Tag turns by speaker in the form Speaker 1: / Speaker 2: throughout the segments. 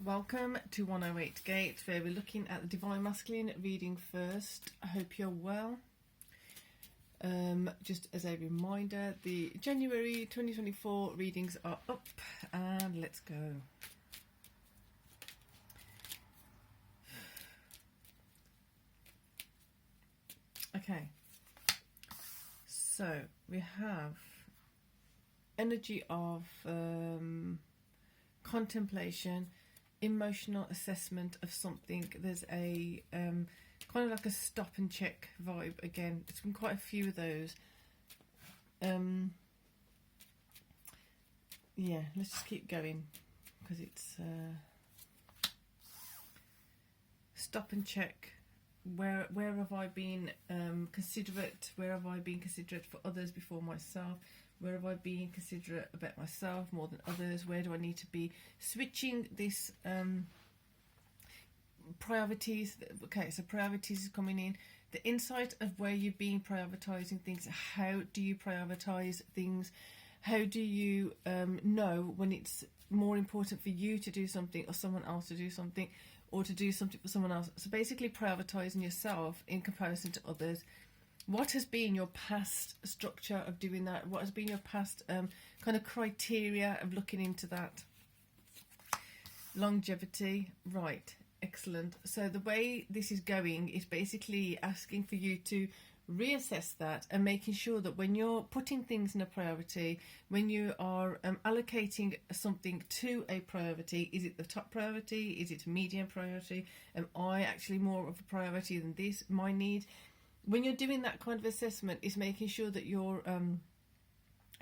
Speaker 1: Welcome to 108 Gate, where we're looking at the Divine Masculine reading first. I hope you're well. Just as a reminder, the January 2024 readings are up, and let's go. Okay, so we have energy of contemplation, emotional assessment of something. There's a kind of like a stop and check vibe again. It's been quite a few of those. Yeah, let's just keep going because it's stop and check. Where have I been considerate? Where have I been considerate for others before myself? Where have I been considerate about myself more than others? Where do I need to be switching this priorities? Okay, so priorities is coming in. The insight of where you've been prioritizing things. How do you prioritize things? How do you know when it's more important for you to do something or someone else to do something, or to do something for someone else? So basically prioritizing yourself in comparison to others. What has been your past structure of doing that? What has been your past kind of criteria of looking into that? Longevity. Right. Excellent. So the way this is going is basically asking for you to reassess that and making sure that when you're putting things in a priority, when you are allocating something to a priority, is it the top priority? Is it a medium priority? Am I actually more of a priority than this? My need. When you're doing that kind of assessment, is making sure that you're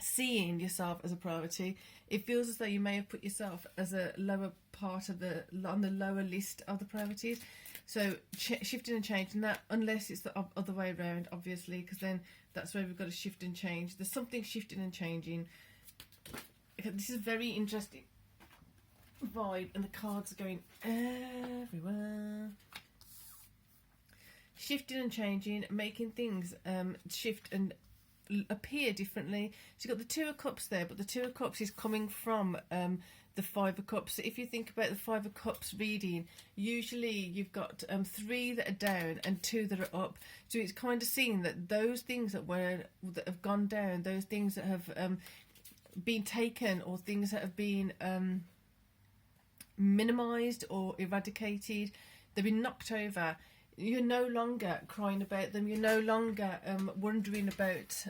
Speaker 1: seeing yourself as a priority. It feels as though you may have put yourself as a lower part of on the lower list of the priorities. So shifting and changing that, unless it's the other way around, obviously, because then that's where we've got to shift and change. There's something shifting and changing. Okay, this is a very interesting vibe, and the cards are going everywhere. Shifting and changing, making things shift and appear differently. So you've got the Two of Cups there, but the Two of Cups is coming from the Five of Cups. So if you think about the Five of Cups reading, usually you've got 3 that are down and 2 that are up. So it's kind of seeing that those things that have gone down, those things that have been taken, or things that have been minimized or eradicated, they've been knocked over. You're no longer crying about them. You're no longer wondering about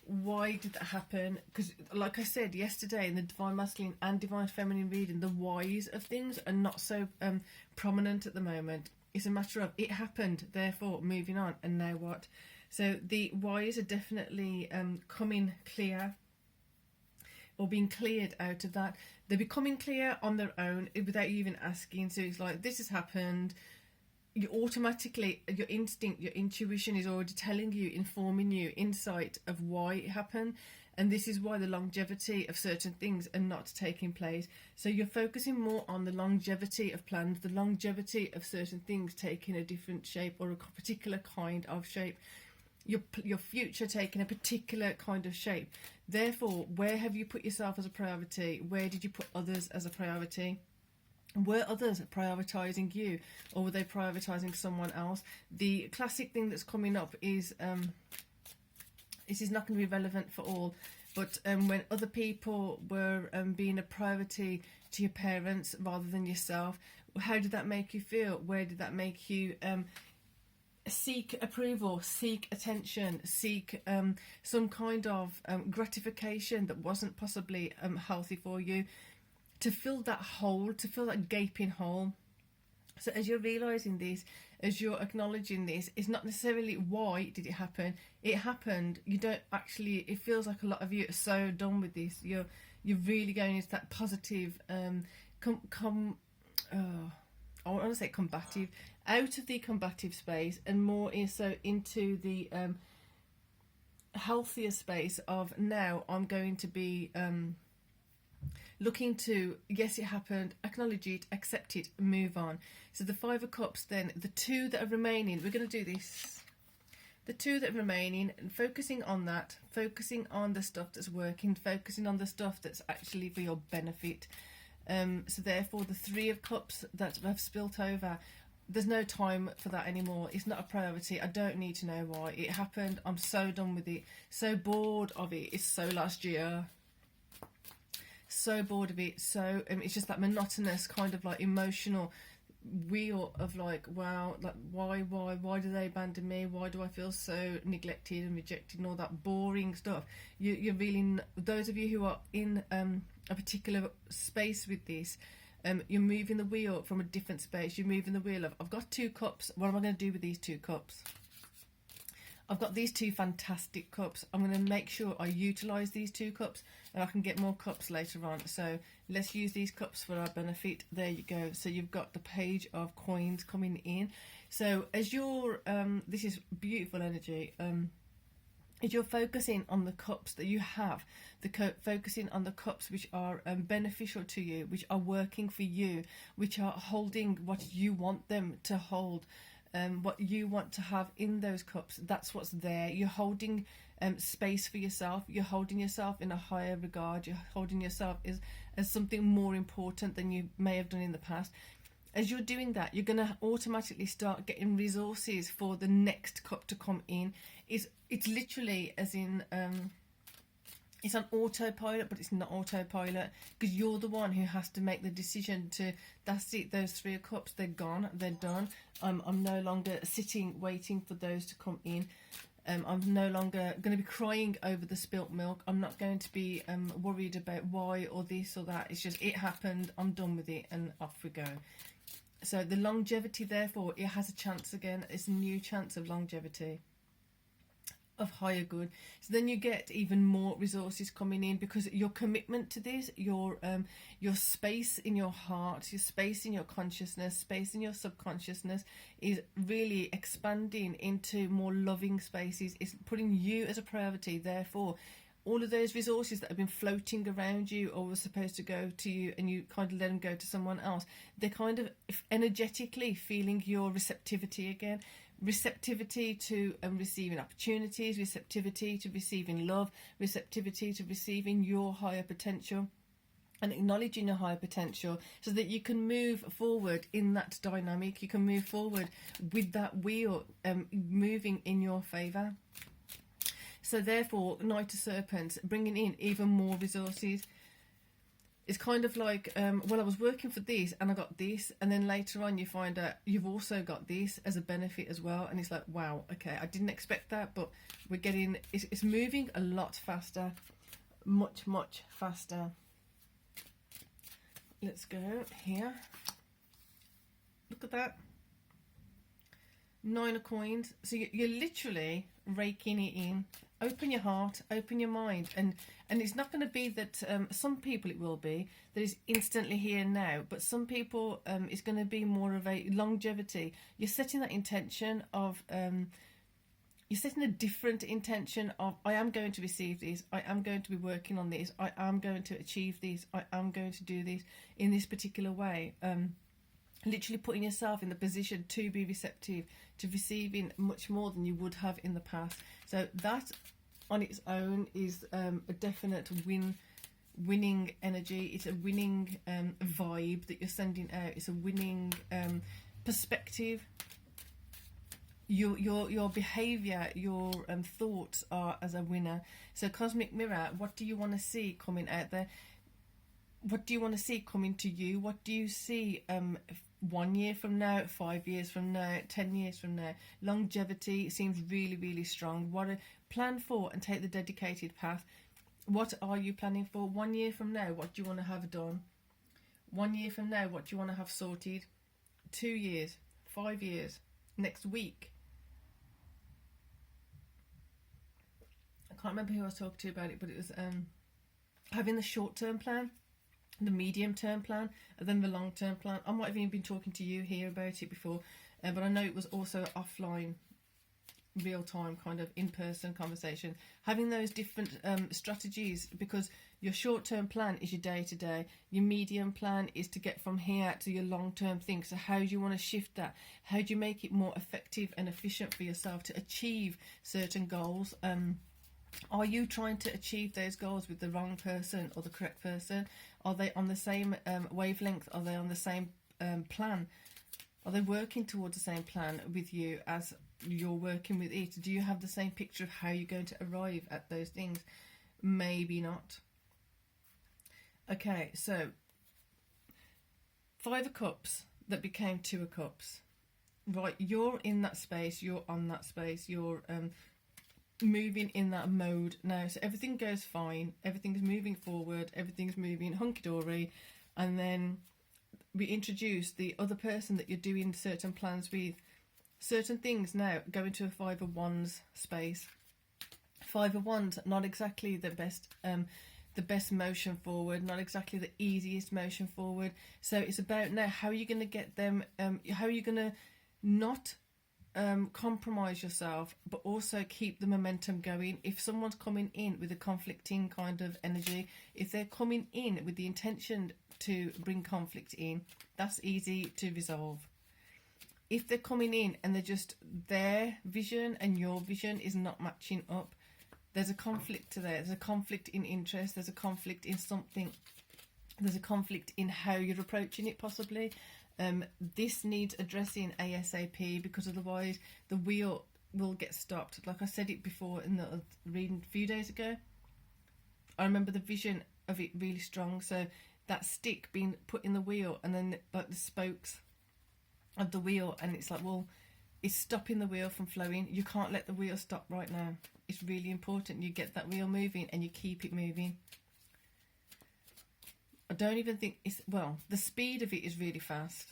Speaker 1: why did that happen. Because, like I said yesterday in the Divine Masculine and Divine Feminine reading, the whys of things are not so prominent at the moment. It's a matter of it happened, therefore moving on, and now what? So the whys are definitely coming clear, or being cleared out of that. They're becoming clear on their own without you even asking. So it's like, this has happened. You automatically, your instinct, your intuition is already telling you, informing you, insight of why it happened. And this is why the longevity of certain things are not taking place. So you're focusing more on the longevity of plans, the longevity of certain things taking a different shape, or a particular kind of shape. Your future taking a particular kind of shape. Therefore, where have you put yourself as a priority? Where did you put others as a priority? Were others prioritising you, or were they prioritising someone else? The classic thing that's coming up is, this is not going to be relevant for all, but when other people were being a priority to your parents rather than yourself, how did that make you feel? Where did that make you seek approval, seek attention, seek some kind of gratification that wasn't possibly healthy for you? To fill that hole, to fill that gaping hole. So as you're realising this, as you're acknowledging this, it's not necessarily why did it happen. It happened. You don't actually, it feels like a lot of you are so done with this. You're really going into that positive, I want to say combative, out of the combative space, and more so into the healthier space of, now I'm going to be looking to, yes, it happened, acknowledge it, accept it, move on. So the Five of Cups, then the 2 that are remaining, we're going to do this. The 2 that are remaining, and focusing on that, focusing on the stuff that's working, focusing on the stuff that's actually for your benefit. So therefore, the Three of Cups that have spilt over, there's no time for that anymore. It's not a priority. I don't need to know why it happened. I'm so done with it. So bored of it. It's so last year. So bored of it. So it's just that monotonous kind of like emotional wheel of like, wow, like why do they abandon me? Why do I feel so neglected and rejected and all that boring stuff? You're really, those of you who are in a particular space with this, you're moving the wheel from a different space. You're moving the wheel of, I've got 2 cups. What am I going to do with these 2 cups? I've got these 2 fantastic cups. I'm going to make sure I utilise these 2 cups, and I can get more cups later on. So let's use these cups for our benefit. There you go. So you've got the Page of Coins coming in. So as you're, this is beautiful energy. As you're focusing on the cups that you have, focusing on the cups which are beneficial to you, which are working for you, which are holding what you want them to hold, what you want to have in those cups, that's what's there. You're holding space for yourself. You're holding yourself in a higher regard. You're holding yourself as something more important than you may have done in the past. As you're doing that, you're going to automatically start getting resources for the next cup to come in. It's literally as in, it's on autopilot, but it's not autopilot, because you're the one who has to make the decision to, that's it, those 3 of cups, they're gone, they're done. I'm no longer sitting waiting for those to come in. I'm no longer going to be crying over the spilt milk. I'm not going to be worried about why or this or that. It's just, it happened, I'm done with it, and off we go. So the longevity, therefore, it has a chance again. It's a new chance of longevity, of higher good. So then you get even more resources coming in, because your commitment to this, your space in your heart, your space in your consciousness, space in your subconsciousness is really expanding into more loving spaces. It's putting you as a priority. Therefore, all of those resources that have been floating around you or were supposed to go to you, and you kind of let them go to someone else, they're kind of energetically feeling your receptivity again. Receptivity to receiving opportunities, receptivity to receiving love, receptivity to receiving your higher potential, and acknowledging your higher potential, so that you can move forward in that dynamic. You can move forward with that wheel moving in your favour. So therefore, Knight of Serpents, bringing in even more resources. It's kind of like, well, I was working for this and I got this, and then later on you find out you've also got this as a benefit as well, and it's like, wow, okay, I didn't expect that, but we're getting, it's moving a lot faster, much faster. Let's go here. Look at that. 9 of Coins. So you're literally raking it in. Open your heart, open your mind, and it's not going to be that some people, it will be that is instantly here and now, but some people it's going to be more of a longevity. You're setting that intention of you're setting a different intention of, I am going to receive this, I am going to be working on this, I am going to achieve this, I am going to do this in this particular way. Literally putting yourself in the position to be receptive to receiving much more than you would have in the past. So that on its own is a definite winning energy. It's a winning vibe that you're sending out. It's a winning perspective. Your behaviour, your thoughts are as a winner. So Cosmic Mirror, what do you want to see coming out there? What do you want to see coming to you? What do you see 1 year from now, 5 years from now, 10 years from now? Longevity seems really strong. What a plan for, and take the dedicated path. What are you planning for? 1 year from now, what do you want to have done? 1 year from now, what do you want to have sorted? 2 years, 5 years, next week. I can't remember who I was talking to about it, but it was having the short-term plan, the medium-term plan, and then the long-term plan. I might have even been talking to you here about it before, but I know it was also offline, real-time kind of in-person conversation. Having those different strategies, because your short-term plan is your day-to-day, your medium plan is to get from here to your long-term thing. So how do you want to shift that? How do you make it more effective and efficient for yourself to achieve certain goals? Are you trying to achieve those goals with the wrong person or the correct person? Are they on the same wavelength? Are they on the same plan? Are they working towards the same plan with you as you're working with it? Do you have the same picture of how you're going to arrive at those things? Maybe not. Okay, so 5 of Cups that became 2 of Cups. Right, you're in that space, you're on that space, you're moving in that mode now. So everything goes fine, everything's moving forward, everything's moving hunky-dory, and then we introduce the other person that you're doing certain plans with. Certain things now go into a 5 of Wands space. 5 of Wands, not exactly the best motion forward, not exactly the easiest motion forward. So it's about now, how are you going to get them, how are you going to not compromise yourself, but also keep the momentum going. If someone's coming in with a conflicting kind of energy, if they're coming in with the intention to bring conflict in, that's easy to resolve. If they're coming in and they're just, their vision and your vision is not matching up, there's a conflict there. There's a conflict in interest. There's a conflict in something. There's a conflict in how you're approaching it, possibly. This needs addressing ASAP, because otherwise the wheel will get stopped. Like I said it before in the reading a few days ago, I remember the vision of it really strong. So that stick being put in the wheel, and then like the spokes of the wheel, and it's like, well, it's stopping the wheel from flowing. You can't let the wheel stop right now. It's really important you get that wheel moving and you keep it moving. I don't even think it's, well, the speed of it is really fast.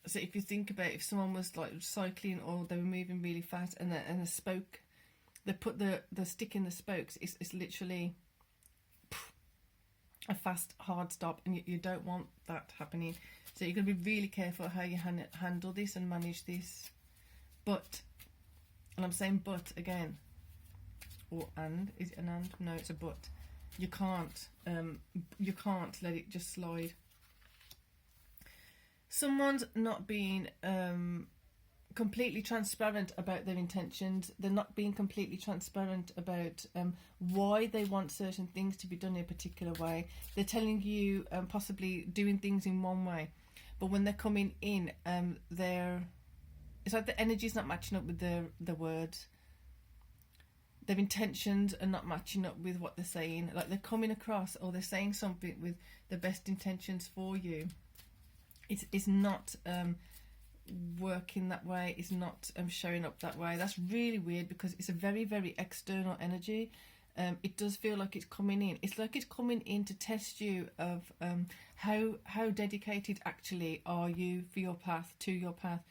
Speaker 1: So if you think about, if someone was like cycling or they were moving really fast, and the spoke, they put the stick in the spokes, it's literally a fast hard stop, and you don't want that happening. So you're going to be really careful how you handle this and manage this. But, and I'm saying but again, or and, is it an and? No, it's a but. You can't let it just slide. Someone's not being completely transparent about their intentions. They're not being completely transparent about why they want certain things to be done in a particular way. They're telling you possibly doing things in one way, but when they're coming in, it's like the energy's not matching up with the words. Their intentions are not matching up with what they're saying. Like they're coming across, or they're saying something with the best intentions for you. It's not working that way. It's not showing up that way. That's really weird, because it's a very, very external energy. It does feel like it's coming in. It's like it's coming in to test you of how dedicated actually are you for your path, to your path,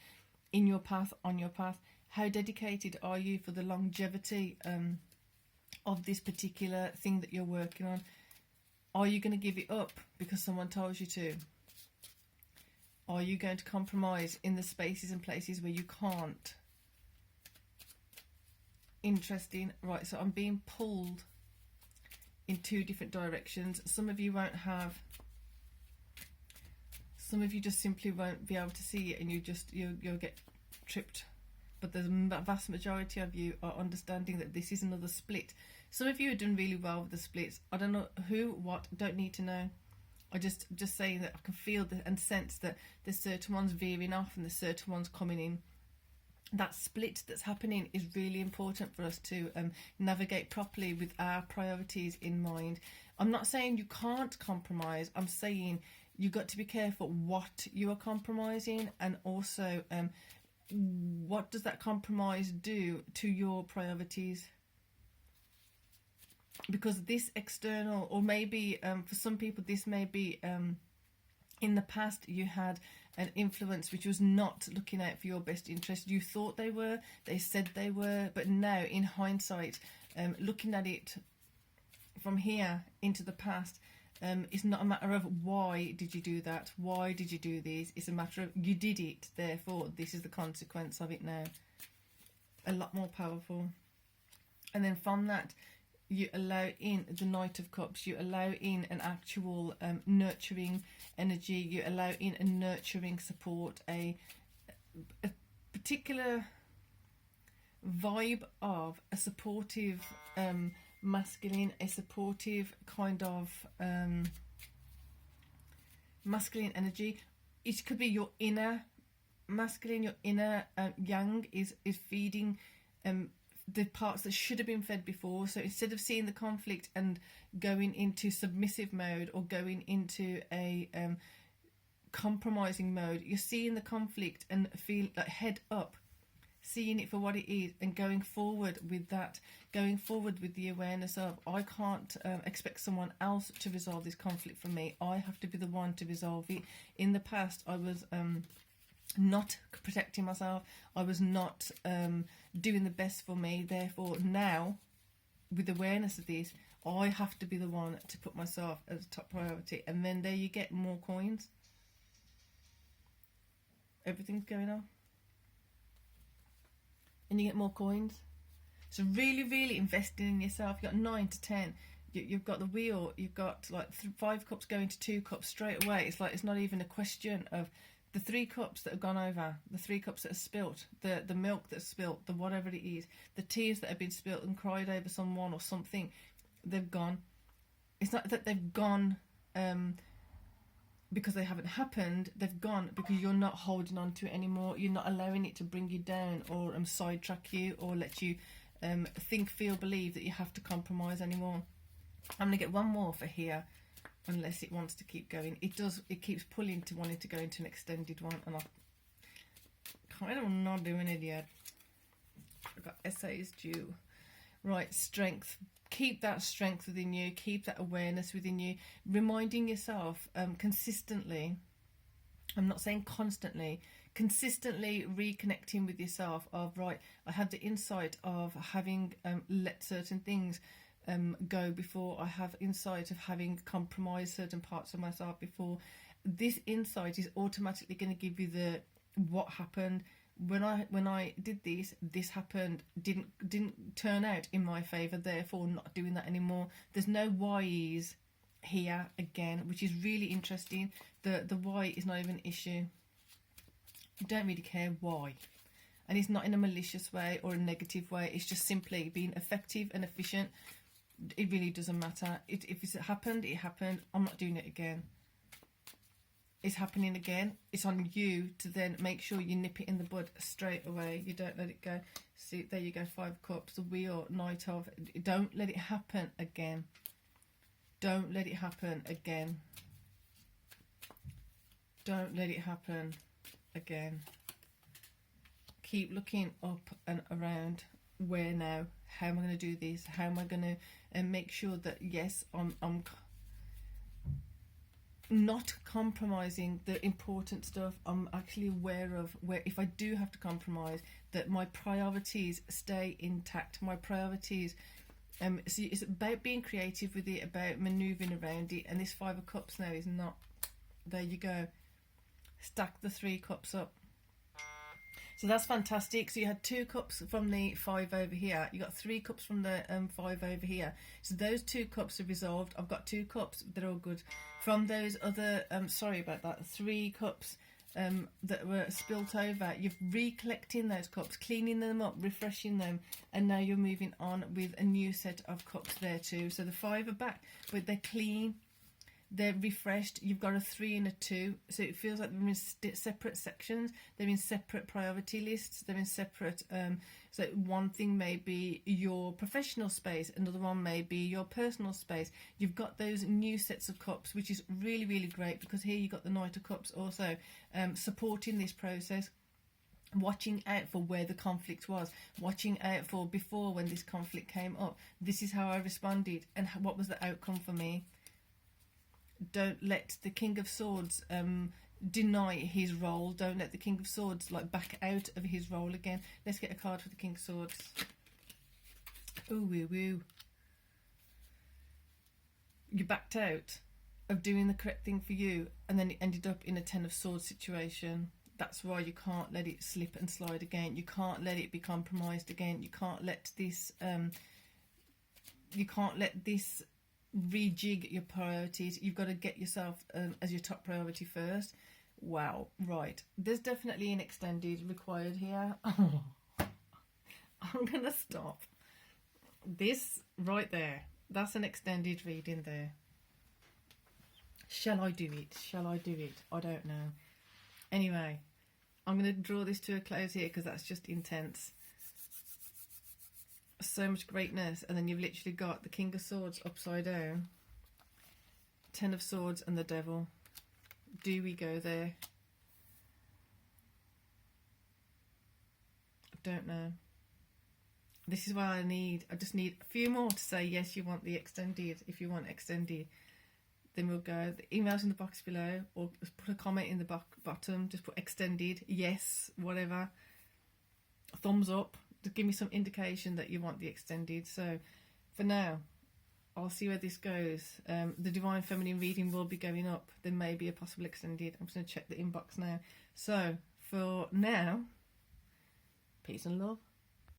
Speaker 1: in your path, on your path. How dedicated are you for the longevity of this particular thing that you're working on? Are you going to give it up because someone tells you to? Are you going to compromise in the spaces and places where you can't? Interesting. Right, so I'm being pulled in 2 different directions. Some of you won't have... Some of you just simply won't be able to see it, and you'll get tripped. But the vast majority of you are understanding that this is another split. Some of you are doing really well with the splits. I don't know who, what, don't need to know. I just saying that I can feel and sense that there's certain ones veering off and there's certain ones coming in. That split that's happening is really important for us to navigate properly with our priorities in mind. I'm not saying you can't compromise. I'm saying you've got to be careful what you are compromising, and also what does that compromise do to your priorities? Because this external, or maybe for some people this may be in the past you had an influence which was not looking out for your best interest. You thought they were, they said they were, but now in hindsight, looking at it from here into the past, it's not a matter of why did you do that, why did you do this. It's a matter of you did it, therefore this is the consequence of it now. A lot more powerful. And then from that, you allow in the Knight of Cups. You allow in an actual nurturing energy. You allow in a nurturing support, a particular vibe of a supportive masculine, a supportive kind of masculine energy. It could be your inner masculine, your inner yang is feeding the parts that should have been fed before. So instead of seeing the conflict and going into submissive mode or going into a compromising mode, you're seeing the conflict and feel like head up, seeing it for what it is, and going forward with that, going forward with the awareness of, I can't expect someone else to resolve this conflict for me. I have to be the one to resolve it. In the past, I was not protecting myself. I was not doing the best for me. Therefore, now, with awareness of this, I have to be the one to put myself as a top priority. And then there you get more coins. Everything's going on. And you get more coins. So really, really investing in yourself. You've got 9 to 10. You've got the wheel. You've got like 5 cups going to 2 cups straight away. It's like, it's not even a question of the 3 cups that have gone over, the 3 cups that are spilt, the milk that's spilt, the whatever it is, the tears that have been spilt and cried over someone or something, they've gone. It's not that they've gone because they haven't happened. They've gone because you're not holding on to it anymore. You're not allowing it to bring you down or sidetrack you or let you think, feel, believe that you have to compromise anymore. I'm going to get one more for here, unless it wants to keep going. It does. It keeps pulling to wanting to go into an extended one, and I kind of not doing it yet. I've got essays due. Right, strength. Keep that strength within you. Keep that awareness within you. Reminding yourself consistently. I'm not saying constantly. Consistently reconnecting with yourself of, right, I had the insight of having let certain things go before. I have insight of having compromised certain parts of myself before. This insight is automatically going to give you the what happened when I did this happened, didn't turn out in my favor, therefore not doing that anymore. There's no whys here again, which is really interesting. The why is not even an issue. You don't really care why, and it's not in a malicious way or a negative way. It's just simply being effective and efficient. It really doesn't matter. If it's happened, it happened. I'm not doing it again. It's happening again. It's on you to then make sure you nip it in the bud straight away. You don't let it go. See, there you go, 5 cups, the wheel, night of. Don't let it happen again. Don't let it happen again. Don't let it happen again. Keep looking up and around. Where now? How am I going to do this? How am I going to make sure that, yes, I'm not compromising the important stuff. I'm actually aware of where, if I do have to compromise, that my priorities stay intact. My priorities, so it's about being creative with it, about manoeuvring around it. And this 5 of Cups now is not. There you go. Stack the 3 cups up. So that's fantastic. So you had 2 cups from the 5 over here. You got 3 cups from the 5 over here. So those 2 cups are resolved. I've got 2 cups. They're all good. From those other, sorry about that, 3 cups that were spilt over, you're recollecting those cups, cleaning them up, refreshing them, and now you're moving on with a new set of cups there too. So the 5 are back, but they're clean. They're refreshed. You've got a 3 and a 2, so it feels like they're in separate sections. They're in separate priority lists. They're in separate. So one thing may be your professional space, another one may be your personal space. You've got those new sets of cups, which is really, really great, because here you've got the Knight of Cups also supporting this process. Watching out for where the conflict was, watching out for before when this conflict came up. This is how I responded, and what was the outcome for me. Don't let the King of Swords deny his role. Don't let the King of Swords back out of his role again. Let's get a card for the King of Swords. Ooh, woo, woo. You backed out of doing the correct thing for you, and then it ended up in a 10 of Swords situation. That's why you can't let it slip and slide again. You can't let it be compromised again. You can't let this. Rejig your priorities. You've got to get yourself as your top priority first. Wow, right. There's definitely an extended required here. I I'm going to stop. This right there, that's an extended reading there. Shall I do it? Shall I do it? I don't know. Anyway, I'm going to draw this to a close here because that's just intense. So much greatness, and then you've literally got the King of Swords upside down, Ten of Swords and the Devil. Do we go there? I don't know. This is why I just need a few more to say yes, you want the extended. If you want extended, then we'll go. The email's in the box below, or just put a comment in the bottom. Just put extended, yes, whatever. Thumbs up. Just give me some indication that you want the extended. So for now, I'll see where this goes. The Divine Feminine reading will be going up. There may be a possible extended. I'm just going to check the inbox now. So for now, peace and love.